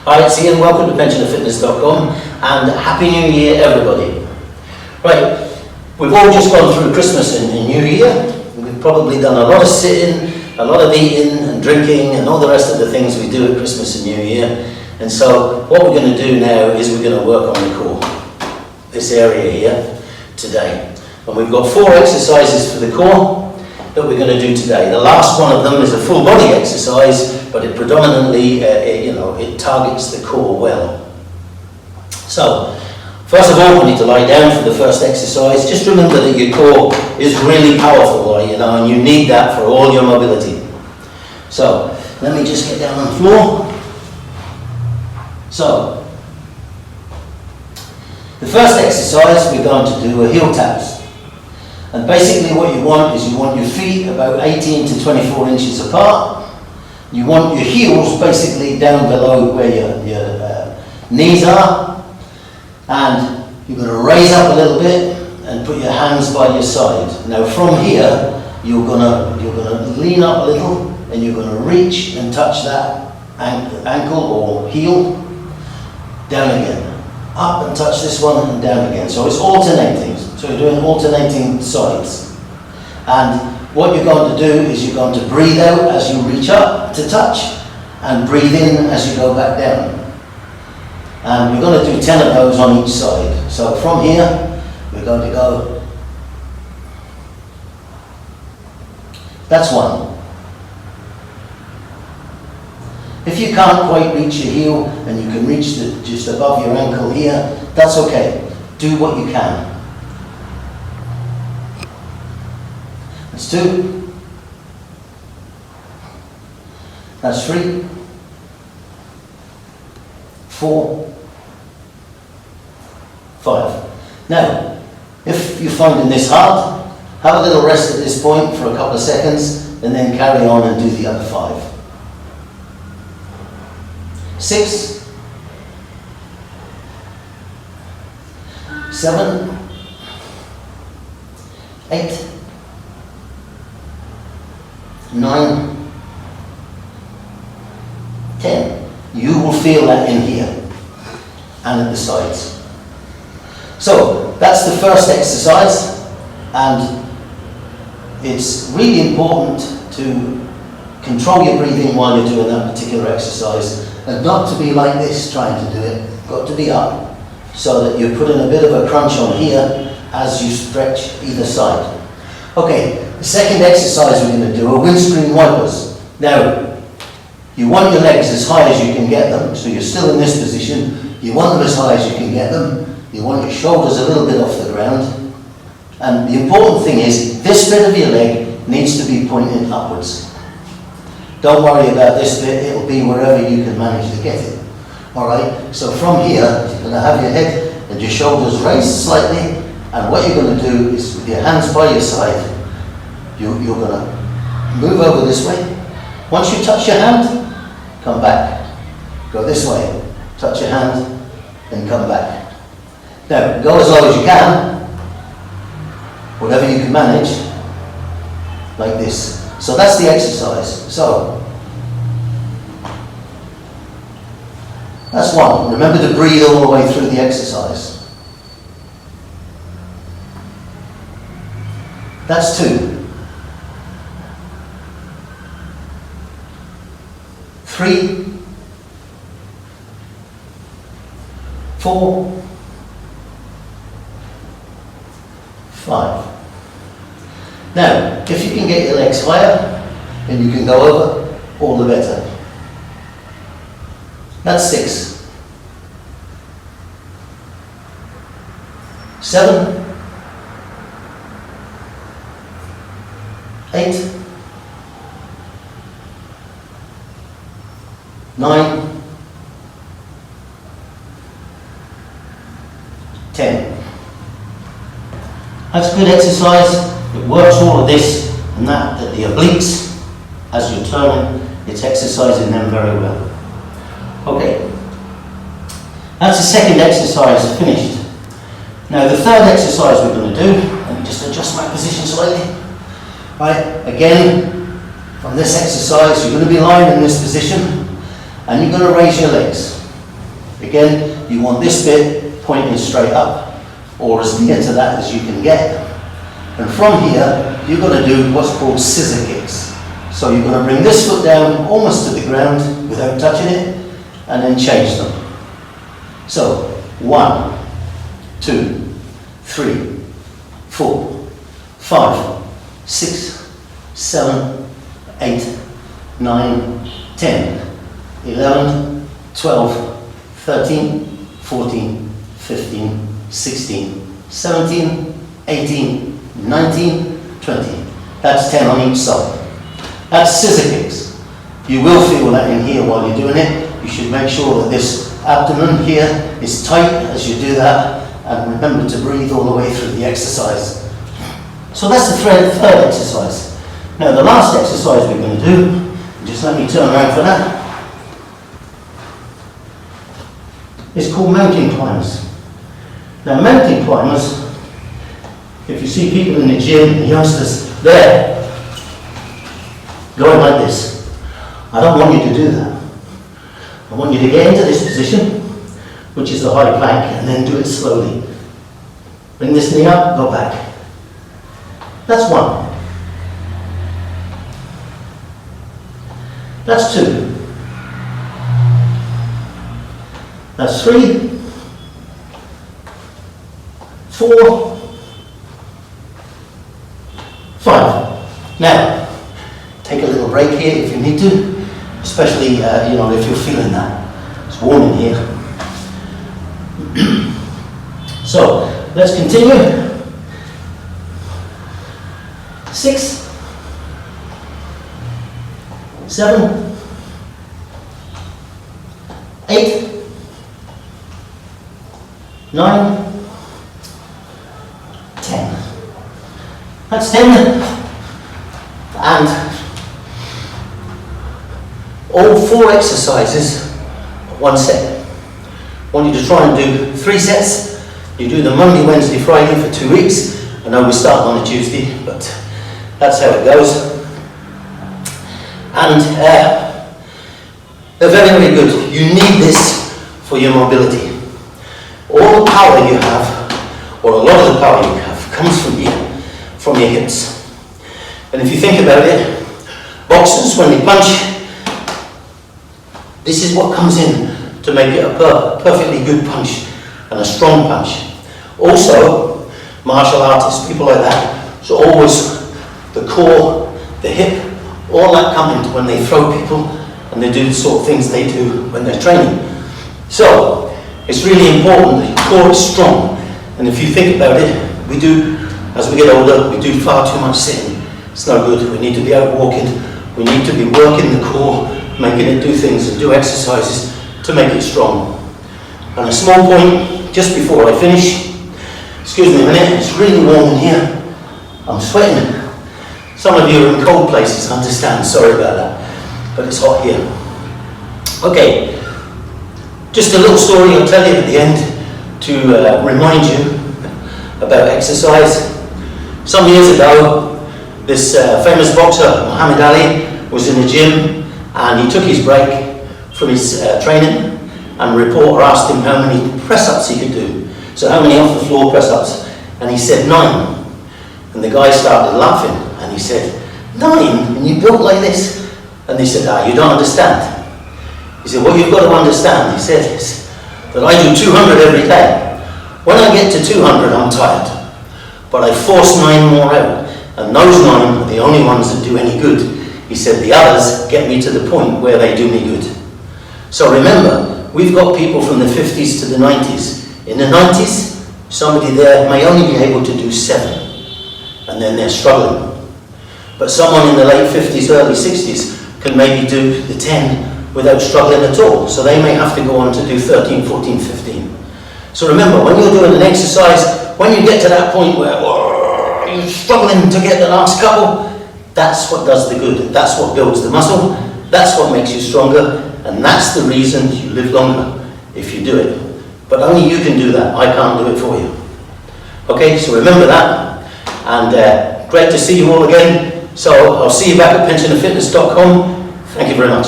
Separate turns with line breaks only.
Hi, it's Ian, welcome to pensionerfitness.com and Happy New Year everybody. Right, we've all just gone through Christmas and New Year. We've probably done a lot of sitting, a lot of eating and drinking and all the rest of the things we do at Christmas and New Year. And so what we're going to do now is we're going to work on the core, this area here, today. And we've got 4 exercises for the core that we're going to do today. The last one of them is a full body exercise, but it predominantly, it targets the core well. So, first of all, we need to lie down for the first exercise. Just remember that your core is really powerful, and you need that for all your mobility. So, let me just get down on the floor. So, the first exercise we're going to do are heel taps. And basically what you want is you want your feet about 18 to 24 inches apart. You want your heels basically down below where your knees are. And you're going to raise up a little bit and put your hands by your side. Now from here, you're going to lean up a little and you're going to reach and touch that ankle or heel. Down again. Up and touch this one and down again. So it's alternating. So you're doing alternating sides. And what you're going to do is you're going to breathe out as you reach up to touch and breathe in as you go back down. And we're going to do 10 of those on each side. So from here, we're going to go. That's one. If you can't quite reach your heel and you can reach just above your ankle here, that's okay. Do what you can. That's 2. That's 3. 4. 5. Now, if you're finding this hard, have a little rest at this point for a couple of seconds and then carry on and do the other 5. 6, 7, 8, 9, 10. You will feel that in here and at the sides. So that's the first exercise, and it's really important to control your breathing while you're doing that particular exercise. And not to be like this trying to do it, got to be up, so that you're putting a bit of a crunch on here as you stretch either side. Okay, the second exercise we're going to do are windscreen wipers. Now, you want your legs as high as you can get them, so you're still in this position. You want them as high as you can get them. You want your shoulders a little bit off the ground. And the important thing is, this bit of your leg needs to be pointing upwards. Don't worry about this bit, it'll be wherever you can manage to get it. Alright, so from here, you're going to have your head and your shoulders raised slightly, and what you're going to do is, with your hands by your side, you're going to move over this way. Once you touch your hand, come back. Go this way, touch your hand, then come back. Now, go as low as you can, whatever you can manage, like this. So that's the exercise. So, that's 1. Remember to breathe all the way through the exercise. That's 2. 3. 4. 5. Now, if you can get your legs higher and you can go over, all the better. That's 6. 7. 8. 9. 10. That's good exercise. It works all of this and that at the obliques as you're turning. It's exercising them very well. Okay, that's the second exercise finished. Now the third exercise we're going to do, let me just adjust my position slightly. Right, again, from this exercise you're going to be lying in this position and you're going to raise your legs. Again, you want this bit pointing straight up, or as near to that as you can get. And from here, you've got to do what's called scissor kicks. So you're going to bring this foot down almost to the ground without touching it, and then change them. So, 1, 2, 3, 4, 5, 6, 7, 8, 9, 10, 11, 12, 13, 14, 15, 16, 17, 18, 19, 20. That's 10 on each side. That's scissor kicks. You will feel that in here while you're doing it. You should make sure that this abdomen here is tight as you do that, and remember to breathe all the way through the exercise. So that's the third exercise. Now the last exercise we're going to do, just let me turn around for that, is called mountain climbers. Now mountain climbers, if you see people in the gym, the youngsters, there, going like this. I don't want you to do that. I want you to get into this position, which is the high plank, and then do it slowly. Bring this knee up, go back. That's 1. That's 2. That's 3. 4. 5. Now, take a little break here if you need to, especially if you're feeling that. It's warm in here. So, let's continue. 6, 7, 8, 9, 10. That's 10. And all 4 exercises, 1 set. I want you to try and do 3 sets. You do them Monday, Wednesday, Friday for 2 weeks. I know we start on a Tuesday, but that's how it goes. And they're very, very good. You need this for your mobility. All the power you have, or a lot of the power you have, comes from here, from your hips. And if you think about it, boxers, when they punch, this is what comes in to make it a perfectly good punch and a strong punch. Also, martial artists, people like that, so always the core, the hip, all that come into when they throw people and they do the sort of things they do when they're training. So, it's really important that your core is strong. And if you think about it, we do, as we get older, we do far too much sitting. It's no good. We need to be out walking. We need to be working the core, making it do things and do exercises to make it strong. And a small point, just before I finish, excuse me a minute, it's really warm in here. I'm sweating. Some of you are in cold places, I understand, sorry about that. But it's hot here. Okay, just a little story I'll tell you at the end to remind you about exercise. Some years ago, this famous boxer, Muhammad Ali, was in the gym and he took his break from his training, and the reporter asked him how many press-ups he could do. So how many off the floor press-ups? And he said 9. And the guy started laughing and he said, 9? And you built like this? And they said, you don't understand. He said, what you've got to understand, he said, is that I do 200 every day. When I get to 200, I'm tired. But I force 9 more out. And those 9 are the only ones that do any good. He said, the others get me to the point where they do me good. So remember, we've got people from the 50s to the 90s. In the 90s, somebody there may only be able to do 7. And then they're struggling. But someone in the late 50s, early 60s can maybe do the 10 without struggling at all. So they may have to go on to do 13, 14, 15. So remember, when you're doing an exercise, when you get to that point where you're struggling to get the last couple, that's what does the good. That's what builds the muscle. That's what makes you stronger. And that's the reason you live longer, if you do it. But only you can do that. I can't do it for you. Okay, so remember that. And great to see you all again. So I'll see you back at pensionandfitness.com. Thank you very much.